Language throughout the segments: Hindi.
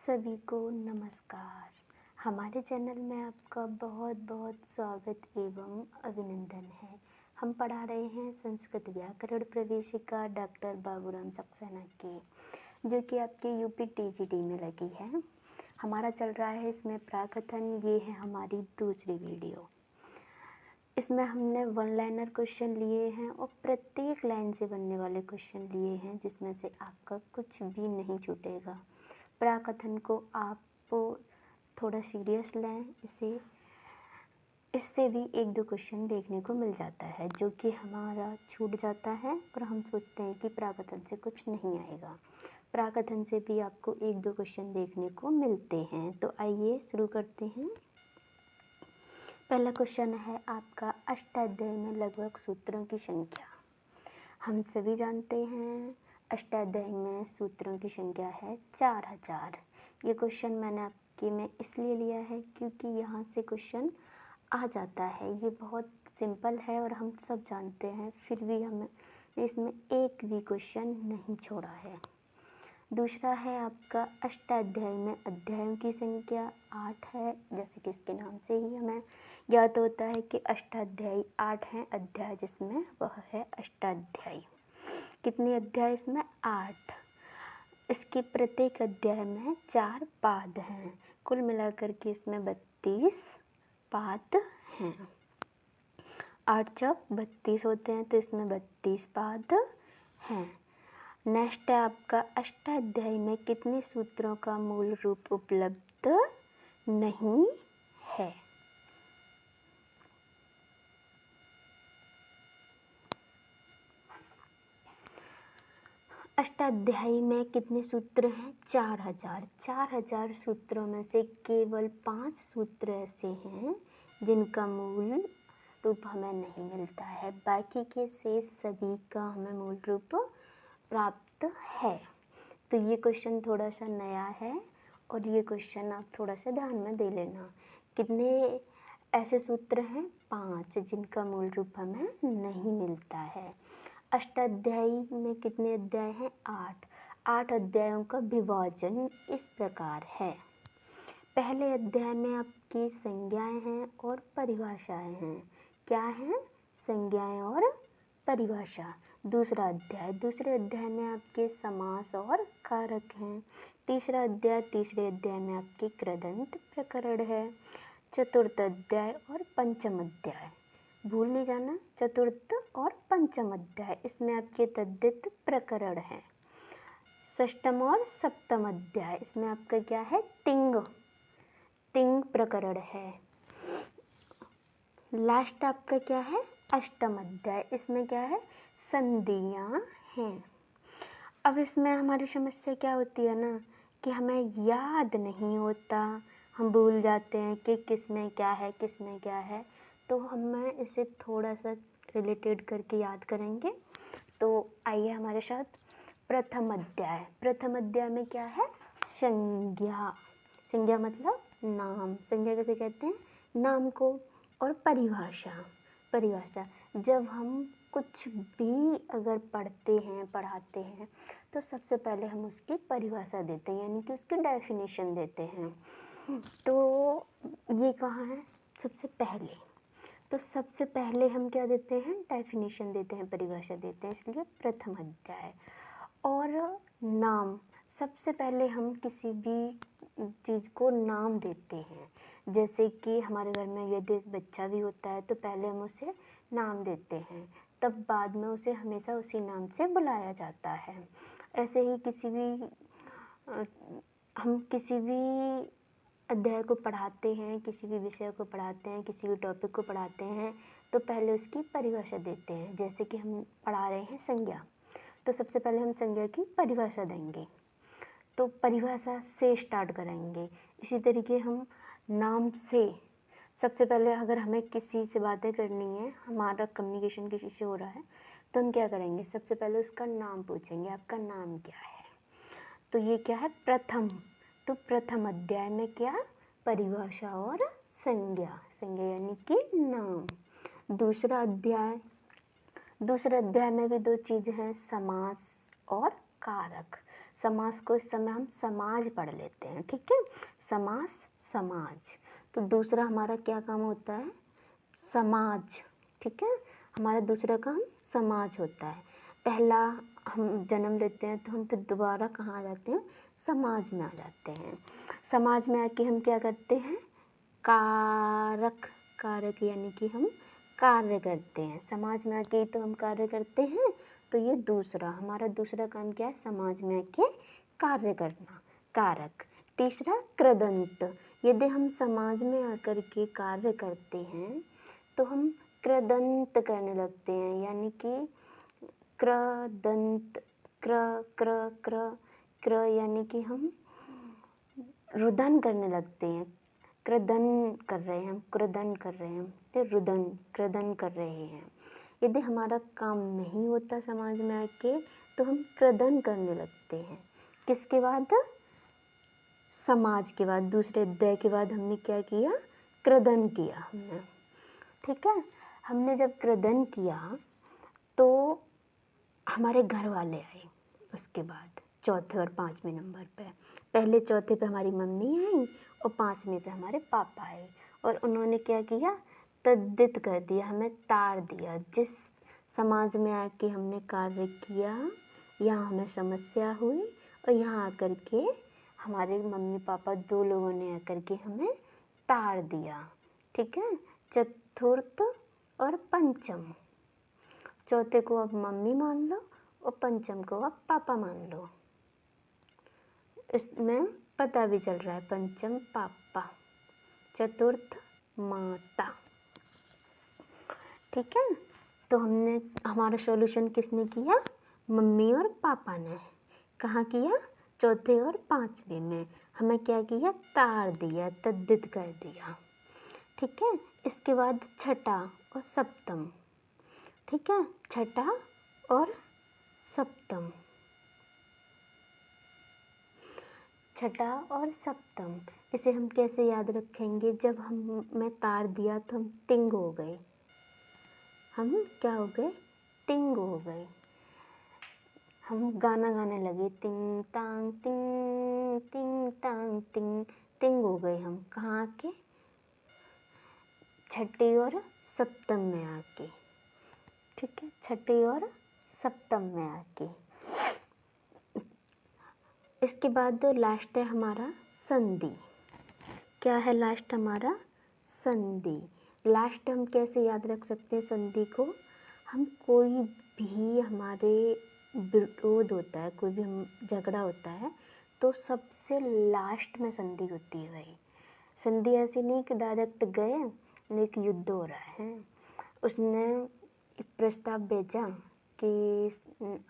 सभी को नमस्कार। हमारे चैनल में आपका बहुत बहुत स्वागत एवं अभिनंदन है। हम पढ़ा रहे हैं संस्कृत व्याकरण प्रवेशिका डॉक्टर बाबूराम सक्सेना की, जो कि आपके यूपी टीजीटी में लगी है। हमारा चल रहा है इसमें प्राकथन। ये है हमारी दूसरी वीडियो। इसमें हमने वन लाइनर क्वेश्चन लिए हैं और प्रत्येक लाइन से बनने वाले क्वेश्चन लिए हैं, जिसमें से आपका कुछ भी नहीं छूटेगा। प्राकथन को आप थोड़ा सीरियस लें। इससे भी एक दो क्वेश्चन देखने को मिल जाता है, जो कि हमारा छूट जाता है और हम सोचते हैं कि प्राकथन से कुछ नहीं आएगा। प्राकथन से भी आपको एक दो क्वेश्चन देखने को मिलते हैं। तो आइए शुरू करते हैं। पहला क्वेश्चन है आपका, अष्टाध्यायी में लगभग सूत्रों की संख्या। हम सभी जानते हैं अष्टाध्यायी में सूत्रों की संख्या है 4000। ये क्वेश्चन मैंने आपके में इसलिए लिया है क्योंकि यहाँ से क्वेश्चन आ जाता है। ये बहुत सिंपल है और हम सब जानते हैं, फिर भी हमें इसमें एक भी क्वेश्चन नहीं छोड़ा है। दूसरा है आपका, अष्टाध्यायी में अध्यायों की संख्या 8 है। जैसे कि इसके नाम से ही हमें ज्ञात होता है कि अष्टाध्यायी 8 हैं अध्याय, जिसमें वह है अष्टाध्यायी। कितने अध्याय इसमें? 8। इसके प्रत्येक अध्याय में 4 पाद हैं। कुल मिलाकर के इसमें 32 पाद हैं। 8 जब 32 होते हैं तो इसमें 32 पाद हैं। नेक्स्ट है आपका, अष्टाध्यायी में कितने सूत्रों का मूल रूप उपलब्ध नहीं है? अष्टाध्यायी में कितने सूत्र हैं? 4000। 4000 सूत्रों में से केवल 5 सूत्र ऐसे हैं जिनका मूल रूप हमें नहीं मिलता है। बाकी के शेष सभी का हमें मूल रूप प्राप्त है। तो ये क्वेश्चन थोड़ा सा नया है और ये क्वेश्चन आप थोड़ा सा ध्यान में दे लेना। कितने ऐसे सूत्र हैं? 5, जिनका मूल रूप हमें नहीं मिलता है। अष्टाध्यायी में कितने अध्याय हैं? 8। 8 अध्यायों का विभाजन इस प्रकार है। पहले अध्याय में आपकी संज्ञाएं हैं और परिभाषाएं हैं। क्या हैं? संज्ञाएं और परिभाषा। दूसरे अध्याय में आपके समास और कारक हैं। तीसरे अध्याय में आपके कृदंत प्रकरण है। चतुर्थ अध्याय और पंचम अध्याय, भूल नहीं जाना, चतुर्थ और पंचम अध्याय, इसमें आपके तद्धित प्रकरण है। षष्ठम और सप्तम अध्याय, इसमें आपका क्या है? तिंग प्रकरण है। लास्ट आपका क्या है? अष्टम अध्याय, इसमें क्या है? संधियां हैं। अब इसमें हमारी समस्या क्या होती है ना, कि हमें याद नहीं होता, हम भूल जाते हैं कि किस में क्या है, किस में क्या है। तो हमें इसे थोड़ा सा रिलेटेड करके याद करेंगे। तो आइए हमारे साथ। प्रथम अध्याय में क्या है? संज्ञा। संज्ञा मतलब नाम। संज्ञा कैसे कहते हैं? नाम को। और परिभाषा जब हम कुछ भी अगर पढ़ाते हैं तो सबसे पहले हम उसकी परिभाषा देते हैं, यानी कि उसकी डेफिनेशन देते हैं। तो ये कहाँ है? सबसे पहले। तो सबसे पहले हम क्या देते हैं? डेफिनेशन देते हैं, परिभाषा देते हैं, इसलिए प्रथम अध्याय। और नाम, सबसे पहले हम किसी भी चीज़ को नाम देते हैं। जैसे कि हमारे घर में यदि बच्चा भी होता है तो पहले हम उसे नाम देते हैं, तब बाद में उसे हमेशा उसी नाम से बुलाया जाता है। ऐसे ही हम किसी भी अध्याय को पढ़ाते हैं, किसी भी विषय को पढ़ाते हैं, किसी भी टॉपिक को पढ़ाते हैं, तो पहले उसकी परिभाषा देते हैं। जैसे कि हम पढ़ा रहे हैं संज्ञा, तो सबसे पहले हम संज्ञा की परिभाषा देंगे, तो परिभाषा से स्टार्ट करेंगे। इसी तरीके हम नाम से, सबसे पहले अगर हमें किसी से बातें करनी है, हमारा कम्युनिकेशन किसी से हो रहा है, तो हम क्या करेंगे? सबसे पहले उसका नाम पूछेंगे, आपका नाम क्या है? तो ये क्या है? प्रथम। तो प्रथम अध्याय में क्या? परिभाषा और संज्ञा यानी कि नाम। दूसरे अध्याय में भी 2 चीज़ हैं, समास और कारक। समास को इस समय हम समाज पढ़ लेते हैं, ठीक है। समास, समाज। तो दूसरा हमारा क्या काम होता है? समाज, ठीक है। हमारा दूसरा काम समाज होता है। पहला हम जन्म लेते हैं तो हम फिर दोबारा कहाँ आ जाते हैं? समाज में आ जाते हैं। समाज में आके हम क्या करते हैं? कारक, कारक यानी कि हम कार्य करते हैं। समाज में आके तो हम कार्य करते हैं, तो ये दूसरा हमारा दूसरा काम क्या है? समाज में आके कार्य करना, कारक। तीसरा कृदंत, यदि हम समाज में आकर के कार्य करते हैं तो हम कृदंत करने लगते हैं, यानी कि कृदंत, क्र यानी कि हम रुदन करने लगते हैं। कृदन कर रहे हैं हम, कृदन कर रहे हैं, फिर रुदन, कृदन कर रहे हैं। यदि हमारा काम नहीं होता समाज में आके तो हम कृदन करने लगते हैं। किसके बाद? समाज के बाद, दूसरे अध्याय के बाद हमने क्या किया? कृदन किया हमने, ठीक है। हमने जब कृदन किया तो हमारे घर वाले आए उसके बाद चौथे और पाँचवें नंबर पे। पहले चौथे पे हमारी मम्मी आई और पाँचवें पे हमारे पापा आए, और उन्होंने क्या किया? तद्दित कर दिया, हमें ताड़ दिया। जिस समाज में आके हमने कार्य किया, यहाँ हमें समस्या हुई, और यहाँ आकर के हमारे मम्मी पापा दो लोगों ने आकर के हमें ताड़ दिया, ठीक है। चतुर्थ और पंचम, चौथे को आप मम्मी मान लो और पंचम को आप पापा मान लो। इसमें पता भी चल रहा है, पंचम पापा, चतुर्थ माता, ठीक है। तो हमने हमारा सॉल्यूशन किसने किया? मम्मी और पापा ने। कहाँ किया? चौथे और पाँचवें में। हमें क्या किया? तार दिया, तद्दित कर दिया, ठीक है। इसके बाद छठा और सप्तम, ठीक है। छठा और सप्तम, छठा और सप्तम, इसे हम कैसे याद रखेंगे? जब मैं तार दिया तो हम तिंग हो गए, हम क्या हो गए? तिंग हो गए। हम गाना गाने लगे, तिंग तांग तिंग, तिंग तांग तिंग, तिंग हो गए हम। कहाँ आके? छठी और सप्तम में आके, ठीक है। छठी और सप्तम में आके। इसके बाद लास्ट है हमारा संधि। क्या है लास्ट हमारा? संधि। लास्ट हम कैसे याद रख सकते हैं संधि को? हम कोई भी हमारे विरोध होता है, कोई भी हम झगड़ा होता है, तो सबसे लास्ट में संधि होती है भाई। संधि ऐसी नहीं कि डायरेक्ट गए एक युद्ध हो रहा है, उसने एक प्रस्ताव भेजा कि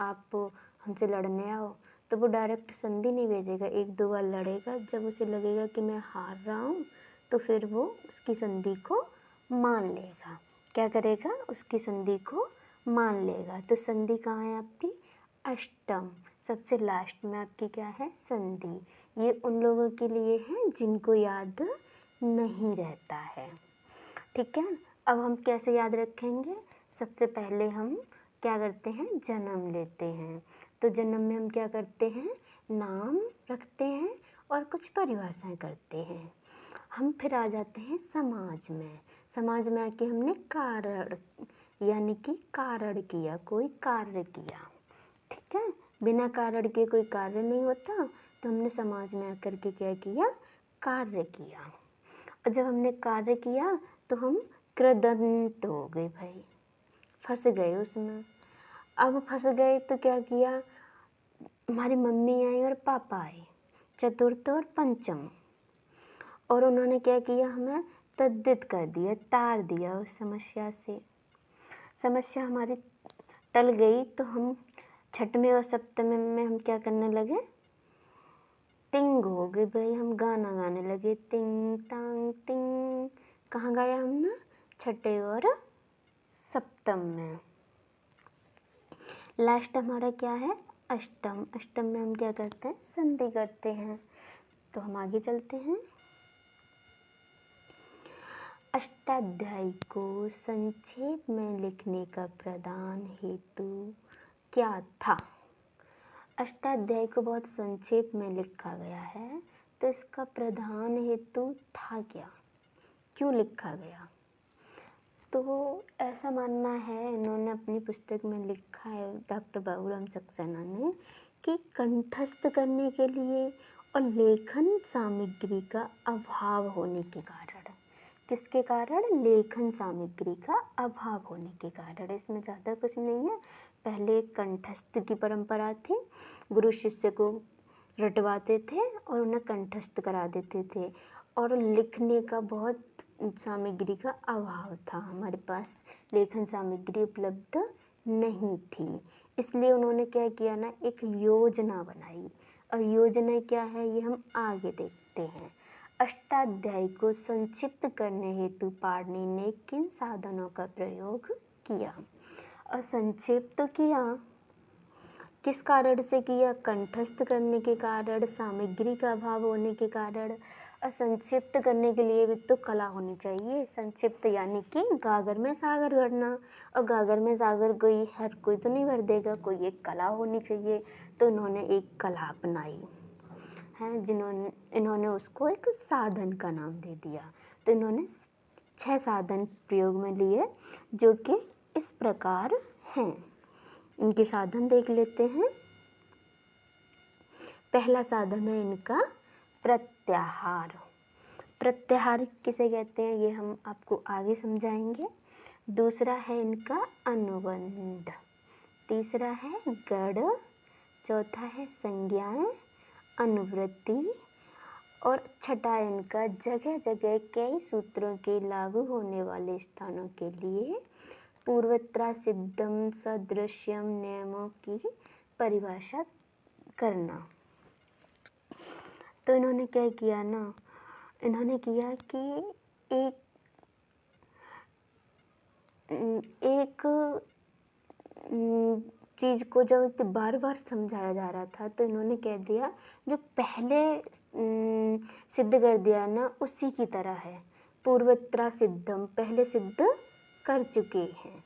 आप हमसे लड़ने आओ, तो वो डायरेक्ट संधि नहीं भेजेगा, एक दो बार लड़ेगा। जब उसे लगेगा कि मैं हार रहा हूँ तो फिर वो उसकी संधि को मान लेगा। क्या करेगा? उसकी संधि को मान लेगा। तो संधि कहाँ है आपकी? अष्टम, सबसे लास्ट में आपकी क्या है? संधि। ये उन लोगों के लिए है जिनको याद नहीं रहता है, ठीक है। अब हम कैसे याद रखेंगे? सबसे पहले हम क्या करते हैं? जन्म लेते हैं। तो जन्म में हम क्या करते हैं? नाम रखते हैं और कुछ परिभाषाएं करते हैं। हम फिर आ जाते हैं समाज में। समाज में आके हमने कारण यानी कि कारण किया, कोई कार्य किया, ठीक है। बिना कारण के कोई कार्य नहीं होता, तो हमने समाज में आकर के क्या किया? कार्य किया। और जब हमने कार्य किया तो हम कृदंत हो गए भाई, फंस गए उसमें। अब फंस गए तो क्या किया? हमारी मम्मी आई और पापा आए, चतुर्थ और पंचम, और उन्होंने क्या किया? हमें तद्दित कर दिया, तार दिया उस समस्या से। समस्या हमारी टल गई तो हम छठवें और सप्तम में हम क्या करने लगे? तिंग हो गए भाई, हम गाना गाने लगे, तिंग तांग तिंग। कहाँ गाया हमने? छठे और सप्तम में। लास्ट हमारा क्या है? अष्टम। अष्टम में हम क्या करते हैं? संधि करते हैं। तो हम आगे चलते हैं। अष्टाध्यायी को संक्षेप में लिखने का प्रधान हेतु क्या था? अष्टाध्यायी को बहुत संक्षेप में लिखा गया है, तो इसका प्रधान हेतु था क्या, क्यों लिखा गया? तो ऐसा मानना है, इन्होंने अपनी पुस्तक में लिखा है, डॉक्टर बाबूराम सक्सेना ने, कि कंठस्थ करने के लिए और लेखन सामग्री का अभाव होने के कारण। किसके कारण? लेखन सामग्री का अभाव होने के कारण। इसमें ज़्यादा कुछ नहीं है। पहले कंठस्थ की परंपरा थी, गुरु शिष्य को रटवाते थे और उन्हें कंठस्थ करा देते थे, और लिखने का बहुत सामग्री का अभाव था, हमारे पास लेखन सामग्री उपलब्ध नहीं थी। इसलिए उन्होंने क्या किया ना, एक योजना बनाई। और योजना क्या है, ये हम आगे देखते हैं। अष्टाध्यायी को संक्षिप्त करने हेतु पाणिनि ने किन साधनों का प्रयोग किया? और संक्षेप तो किया, किस कारण से किया? कंठस्थ करने के कारण, सामग्री का अभाव होने के कारण। और संक्षिप्त करने के लिए भी तो कला होनी चाहिए। संक्षिप्त यानी कि गागर में सागर भरना, और गागर में सागर हर कोई तो नहीं भर देगा, कोई एक कला होनी चाहिए। तो इन्होंने एक कला अपनाई है, इन्होंने उसको एक साधन का नाम दे दिया। तो इन्होंने 6 साधन प्रयोग में लिए, जो कि इस प्रकार हैं। इनके साधन देख लेते हैं। पहला साधन है इनका प्रत्याहार। प्रत्याहार किसे कहते हैं, ये हम आपको आगे समझाएंगे। दूसरा है इनका अनुबंध, तीसरा है गढ़, चौथा है संज्ञाएं, अनुवृत्ति, और छठा इनका जगह जगह कई सूत्रों के लागू होने वाले स्थानों के लिए पूर्वत्र सिद्धम सदृश्यम नियमों की परिभाषा करना। तो इन्होंने क्या किया ना, इन्होंने किया कि एक चीज़ को जब बार बार समझाया जा रहा था, तो इन्होंने कह दिया जो पहले सिद्ध कर दिया ना, उसी की तरह है। पूर्वत्र सिद्धम, पहले सिद्ध कर चुके हैं।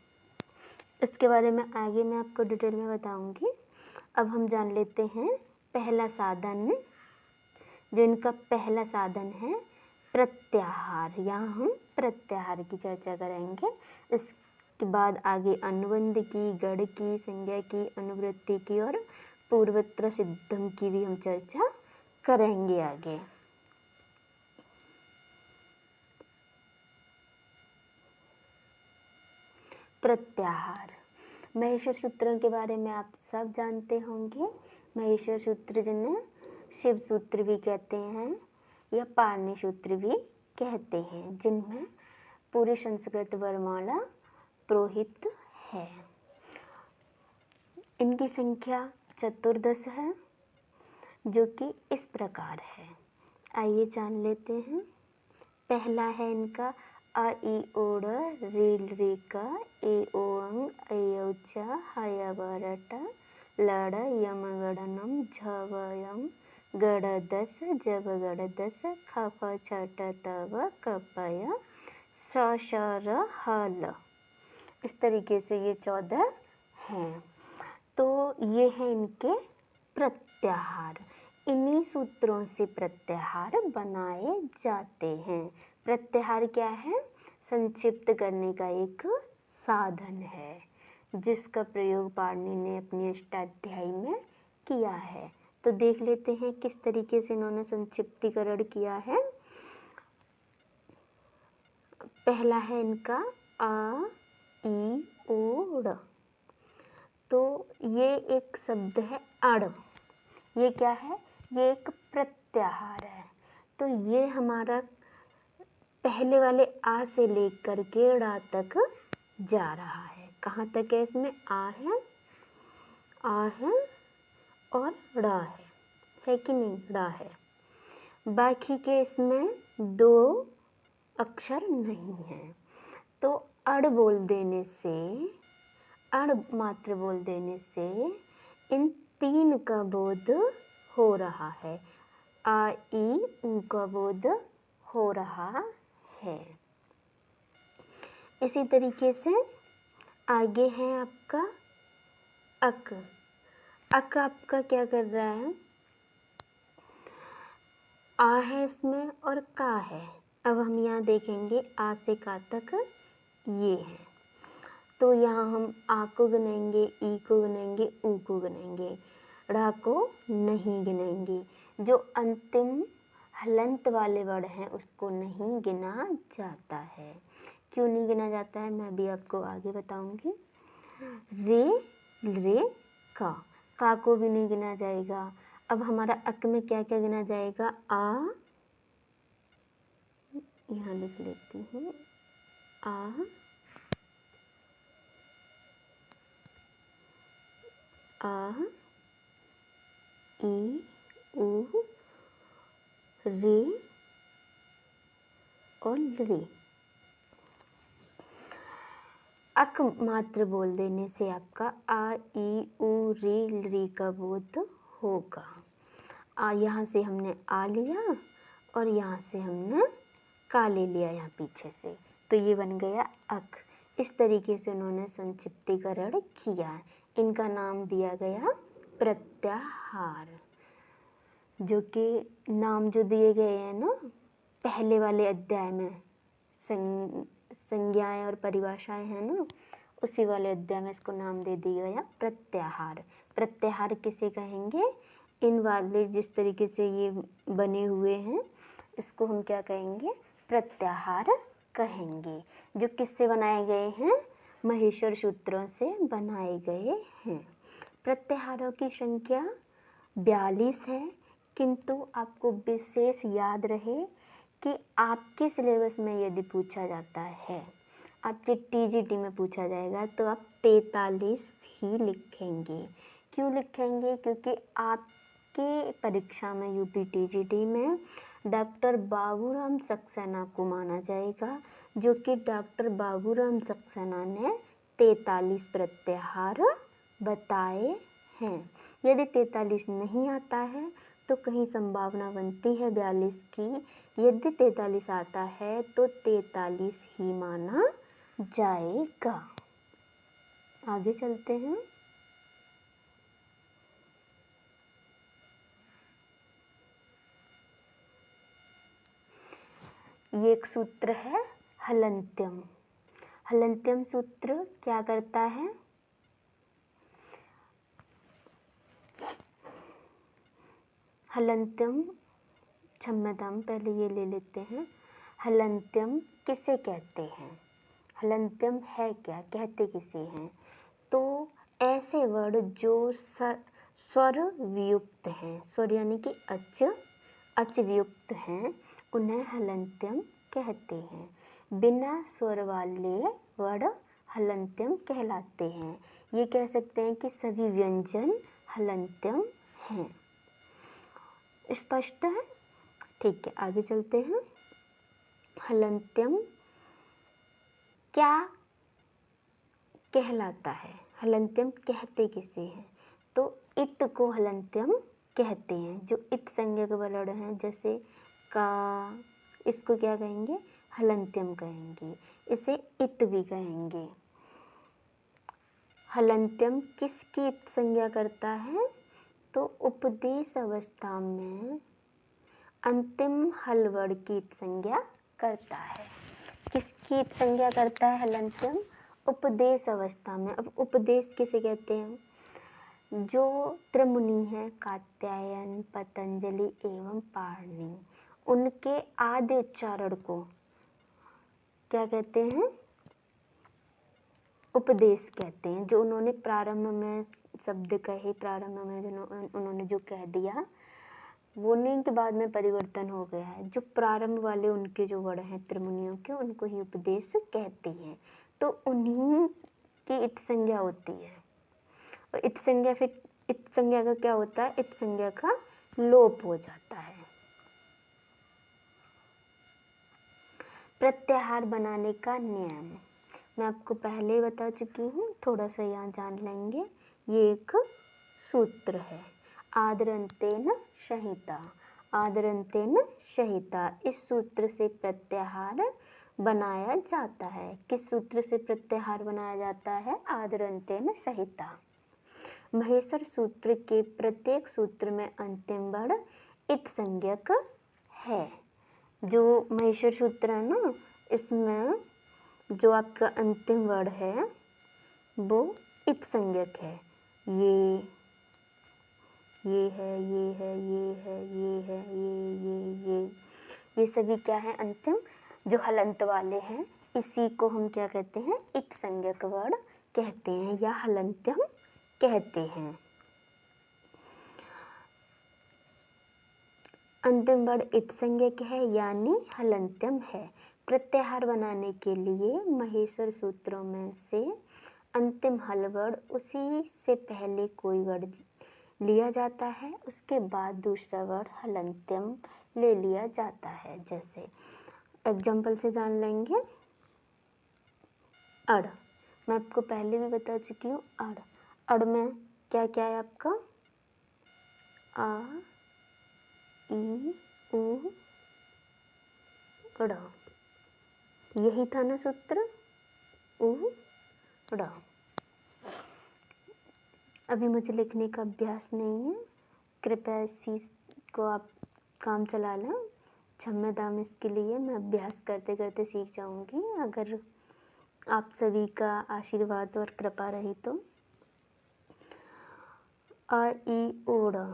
इसके बारे में आगे मैं आपको डिटेल में बताऊंगी। अब हम जान लेते हैं पहला साधन। जो इनका पहला साधन है प्रत्याहार, यहाँ हम प्रत्याहार की चर्चा करेंगे। इसके बाद आगे अनुबंध की, गढ़ की, संज्ञा की, अनुवृत्ति की और पूर्वत्र सिद्धम की भी हम चर्चा करेंगे आगे। प्रत्याहार, महेश्वर सूत्रों के बारे में आप सब जानते होंगे। महेश्वर सूत्र जिन्हें शिव सूत्र भी कहते हैं या पाणिनि सूत्र भी कहते हैं, जिनमें पूरी संस्कृत वर्णमाला प्रोहित है। इनकी संख्या 14 है, जो कि इस प्रकार है। आइए जान लेते हैं। पहला है इनका अ इ ओड़ रील रेका ए ओ अंग ऐ औ हय बरट लड़ यम गड़नम झवयम गड़ दस जब गड़ दस खप छट तब कपय सर हल। इस तरीके से ये 14 हैं। तो ये है इनके प्रत्याहार। इन्हीं सूत्रों से प्रत्याहार बनाए जाते हैं। प्रत्याहार क्या है? संक्षिप्त करने का एक साधन है, जिसका प्रयोग पाणिनि ने अपनी अष्टाध्यायी में किया है। तो देख लेते हैं किस तरीके से इन्होंने संक्षिप्तीकरण किया है। पहला है इनका अ इ ओ ड़। तो ये एक शब्द है अड़। ये क्या है? ये एक प्रत्याहार है। तो ये हमारा पहले वाले आ से लेकर के ड़ा तक जा रहा है। कहाँ तक है? इसमें आ है और ड़ा है कि नहीं? ड़ा है। बाकी के इसमें 2 अक्षर नहीं है। तो अड़ बोल देने से, अड़ मात्र बोल देने से इन 3 का बोध हो रहा है। आ इ उ का बोध हो रहा है। इसी तरीके से आगे है आपका अक। अक आपका क्या कर रहा है, आ है इसमें और का है। अब हम यहाँ देखेंगे आ से का तक ये है, तो यहाँ हम आ को गिनेंगे, ई को गिनेंगे, ऊ को गिनेंगे, ड़ा को नहीं गिनेंगे। जो अंतिम हलंत वाले वर्ड हैं उसको नहीं गिना जाता है। क्यों नहीं गिना जाता है मैं भी आपको आगे बताऊंगी। रे, रे, का को भी नहीं गिना जाएगा। अब हमारा अक में क्या क्या गिना जाएगा, आ, यहाँ लिख लेती हूँ, आ, ई, ऊ, रे और रे। अक मात्र बोल देने से आपका आ, ई, ऊ, रे का बोध होगा। यहाँ से हमने आ लिया और यहाँ से हमने का ले लिया यहाँ पीछे से, तो ये बन गया अक। इस तरीके से उन्होंने संक्षिप्तीकरण किया। इनका नाम दिया गया प्रत्याहार। जो कि नाम जो दिए गए हैं ना पहले वाले अध्याय में, संज्ञाएं और परिभाषाएं हैं ना, उसी वाले अध्याय में इसको नाम दे दिया गया प्रत्याहार। प्रत्याहार किसे कहेंगे, इन वाले जिस तरीके से ये बने हुए हैं इसको हम क्या कहेंगे, प्रत्याहार कहेंगे। जो किससे बनाए गए हैं, महेश्वर सूत्रों से बनाए गए हैं। प्रत्याहारों की संख्या 42 है, किंतु आपको विशेष याद रहे कि आपके सिलेबस में यदि पूछा जाता है, आपके टीजीटी में पूछा जाएगा तो आप 43 ही लिखेंगे। क्यों लिखेंगे, क्योंकि आपके परीक्षा में यूपी टीजीटी में डॉक्टर बाबूराम सक्सेना को माना जाएगा, जो कि डॉक्टर बाबूराम सक्सेना ने 43 प्रत्याहार बताए हैं। यदि 43 नहीं आता है तो कहीं संभावना बनती है 42 की। यदि 43 आता है तो 43 ही माना जाएगा। आगे चलते हैं। ये एक सूत्र है हलंत्यम। हलंत्यम सूत्र क्या करता है, हलंत्यम, क्षम्यताम, पहले ये ले लेते हैं। हलंत्यम किसे कहते हैं, हलंत्यम है क्या, कहते किसे हैं, तो ऐसे वर्ड जो स्वर वियुक्त हैं, स्वर यानी कि अच वियुक्त हैं, उन्हें हलंत्यम कहते हैं। बिना स्वर वाले वर्ड हलंत्यम कहलाते हैं। ये कह सकते हैं कि सभी व्यंजन हलंत्यम हैं। स्पष्ट है, ठीक है, आगे चलते हैं। हलंत्यम क्या कहलाता है, हलंत्यम कहते किसे हैं, तो इत को हलंत्यम कहते हैं। जो इत संज्ञक वर्ड हैं जैसे का, इसको क्या कहेंगे, हलंत्यम कहेंगे, इसे इत भी कहेंगे। हलंत्यम किसकी इत संज्ञा करता है, तो उपदेश अवस्था में अंतिम हल वर्ड की इत संज्ञा करता है। किसकी इत संज्ञा करता है हलंत्यम, उपदेश अवस्था में। अब उपदेश किसे कहते हैं, जो त्रिमुनि हैं कात्यायन, पतंजलि एवं पाणिनि, उनके आदि उच्चारण को क्या कहते हैं, उपदेश कहते हैं। जो उन्होंने प्रारंभ में शब्द कहे, प्रारंभ में उन्होंने जो कह दिया वो नहीं के बाद में परिवर्तन हो गया है। जो प्रारंभ वाले उनके जो वर्ड हैं त्रिमुनियों के, उनको ही उपदेश कहते हैं। तो उन्हीं की इत संज्ञा होती है। और इत संज्ञा, फिर इत संज्ञा का क्या होता है, इत संज्ञा का लोप हो जाता है। प्रत्याहार बनाने का नियम मैं आपको पहले ही बता चुकी हूँ, थोड़ा सा यहाँ जान लेंगे। ये एक सूत्र है, आदरंतेन संहिता, आदरंतेन संहिता। इस सूत्र से प्रत्याहार बनाया जाता है। किस सूत्र से प्रत्याहार बनाया जाता है, आदरंतेन संहिता। महेश्वर सूत्र के प्रत्येक सूत्र में अंतिम वर्ण इत संज्ञक है। जो महेश्वर सूत्र है ना, इसमें जो आपका अंतिम वर्ण है वो इत संज्ञक है। ये है, ये है, ये है, ये है, ये सभी क्या है? अंतिम जो हलंत वाले हैं, इसी को हम क्या कहते हैं? इत संज्ञक वर्ण कहते हैं या हलंत्यम कहते हैं। अंतिम वर्ण इत संज्ञक है यानी हलंत्यम है। प्रत्याहार बनाने के लिए महेश्वर सूत्रों में से अंतिम हल वर्ण उसी से पहले कोई वर्ण लिया जाता है, उसके बाद दूसरा वर्ण हलंत्यम ले लिया जाता है। जैसे एग्जाम्पल से जान लेंगे। अड़, मैं आपको पहले भी बता चुकी हूँ। अड़ में क्या क्या है आपका? आ, ई, उ, ड़। यही था ना सूत्र? उ, ड़। अभी मुझे लिखने का अभ्यास नहीं है, कृपया इस चीज़ को आप काम चला लें। क्षम्यताम इसके लिए, मैं अभ्यास करते करते सीख जाऊंगी अगर आप सभी का आशीर्वाद और कृपा रही तो। अ, ई, ओ, ड़।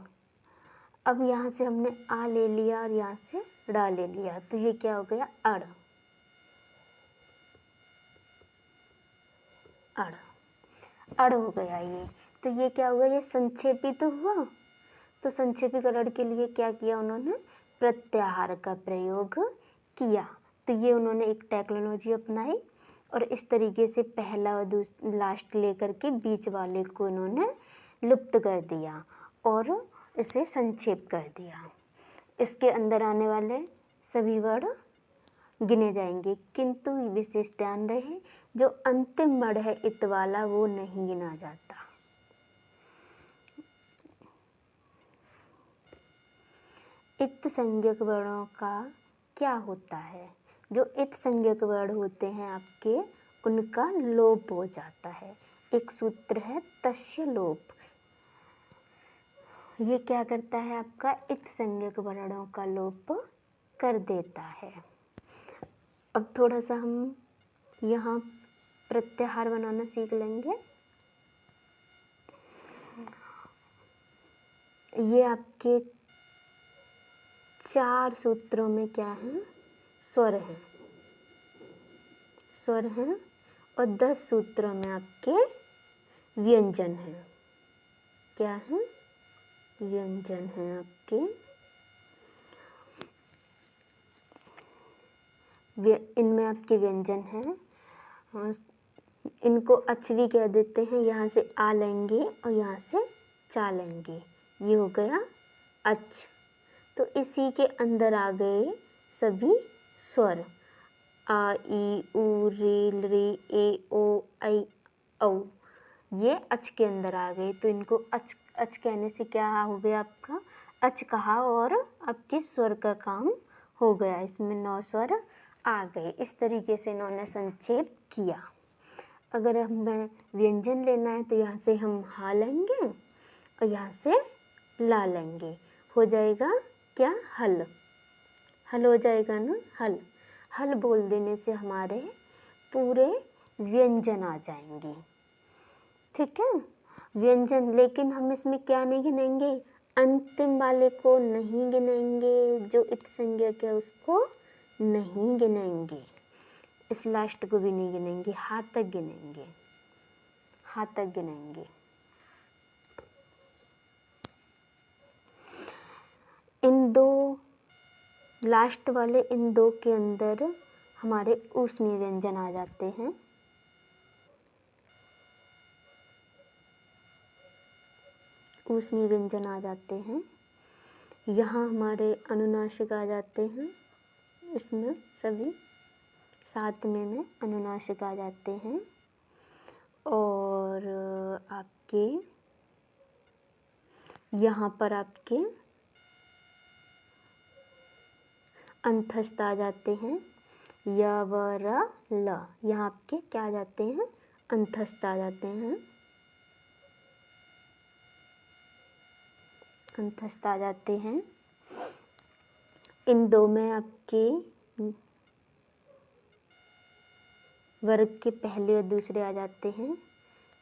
अब यहाँ से हमने आ ले लिया और यहाँ से ड़ा ले लिया, तो ये क्या हो गया? अड़। अड़, अड़ हो गया ये। तो ये क्या हुआ? ये संक्षेपित तो हुआ। तो संक्षेपीकरण के लिए क्या किया उन्होंने? प्रत्याहार का प्रयोग किया। तो ये उन्होंने एक टेक्नोलॉजी अपनाई और इस तरीके से पहला और लास्ट लेकर के बीच वाले को इन्होंने लुप्त कर दिया और इसे संक्षेप कर दिया। इसके अंदर आने वाले सभी वर्ण गिने जाएंगे, किंतु विशेष ध्यान रहे जो अंतिम वर्ण है इत वाला वो नहीं गिना जाता। इत संज्ञक वर्णों का क्या होता है? जो इत संज्ञक वर्ण होते हैं आपके, उनका लोप हो जाता है। एक सूत्र है तस्य लोप। ये क्या करता है? आपका इत संज्ञक वर्णों का लोप कर देता है। अब थोड़ा सा हम यहाँ प्रत्याहार बनाना सीख लेंगे। ये आपके 4 सूत्रों में क्या है? स्वर हैं। स्वर हैं और 10 सूत्रों में आपके व्यंजन हैं। क्या है? व्यंजन हैं आपके। इनमें आपके व्यंजन हैं। इनको अच भी कह देते हैं। यहाँ से आ लेंगे और यहाँ से चा लेंगे, ये हो गया अच। तो इसी के अंदर आ गए सभी स्वर। आ, ई, उ, रे, रे, ए, ओ, ऐ, औ, ये अच के अंदर आ गए। तो इनको अच कहने से क्या हो गया? आपका अच कहा और आपके स्वर का काम हो गया। इसमें 9 स्वर आ गए। इस तरीके से इन्होंने संक्षेप किया। अगर हमें व्यंजन लेना है तो यहाँ से हम हा लेंगे और यहाँ से ला लेंगे, हो जाएगा क्या? हल। हल हो जाएगा ना? हल। हल बोल देने से हमारे पूरे व्यंजन आ जाएंगे। ठीक है? व्यंजन, लेकिन हम इसमें क्या नहीं गिनेंगे? अंतिम वाले को नहीं गिनेंगे, जो इत संज्ञक है उसको नहीं गिनेंगे, इस लास्ट को भी नहीं गिनेंगे, हाथ तक गिनेंगे। हाथ तक गिनेंगे। इन दो लास्ट वाले, इन दो के अंदर हमारे ऊष्मीय व्यंजन आ जाते हैं। ऊष्मीय व्यंजन आ जाते हैं। यहाँ हमारे अनुनासिक आ जाते हैं। इसमें सभी 7वें में अनुनासिक आ जाते हैं। और आपके यहाँ पर आपके अंतस्थ आ जाते हैं। य, व, र, ल। यहाँ आपके क्या आ जाते हैं? अंतस्थ आ जाते हैं। अंतस्थ आ जाते हैं। इन 2 में आपके वर्ग के पहले और दूसरे आ जाते हैं।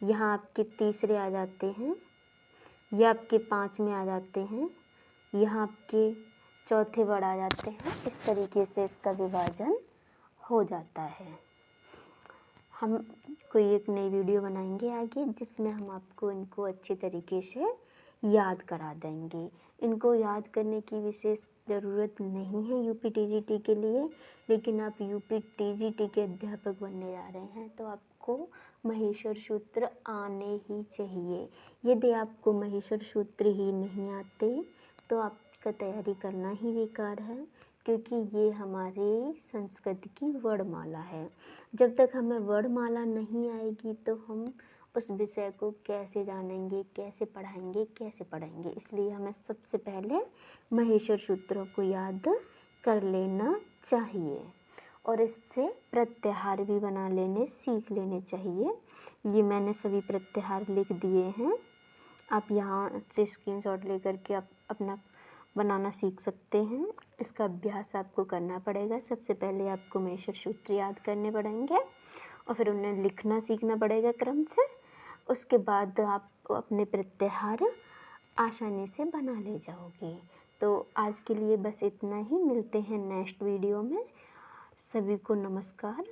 यहाँ आपके तीसरे आ जाते हैं। ये आपके 5 में आ जाते हैं। यहाँ आपके चौथे वर्ड आ जाते हैं। इस तरीके से इसका विभाजन हो जाता है। हम कोई एक नई वीडियो बनाएंगे आगे, जिसमें हम आपको इनको अच्छे तरीके से याद करा देंगे। इनको याद करने की विशेष ज़रूरत नहीं है यूपी-टीजीटी के लिए, लेकिन आप यूपी-टीजीटी के अध्यापक बनने जा रहे हैं तो आपको महेश्वर सूत्र आने ही चाहिए। यदि आपको महेश्वर सूत्र ही नहीं आते तो आपका तैयारी करना ही बेकार है, क्योंकि ये हमारे संस्कृत की वर्णमाला है। जब तक हमें वर्णमाला नहीं आएगी तो हम उस विषय को कैसे जानेंगे, कैसे पढ़ाएंगे। इसलिए हमें सबसे पहले महेश्वर सूत्रों को याद कर लेना चाहिए और इससे प्रत्याहार भी बना लेने सीख लेने चाहिए। ये मैंने सभी प्रत्याहार लिख दिए हैं। आप यहाँ से स्क्रीनशॉट लेकर के आप अपना बनाना सीख सकते हैं। इसका अभ्यास आपको करना पड़ेगा। सबसे पहले आपको महेश्वर सूत्र याद करने पड़ेंगे और फिर उन्हें लिखना सीखना पड़ेगा क्रम से। उसके बाद आप अपने प्रत्याहार आसानी से बना ले जाओगे। तो आज के लिए बस इतना ही। मिलते हैं नेक्स्ट वीडियो में। सभी को नमस्कार।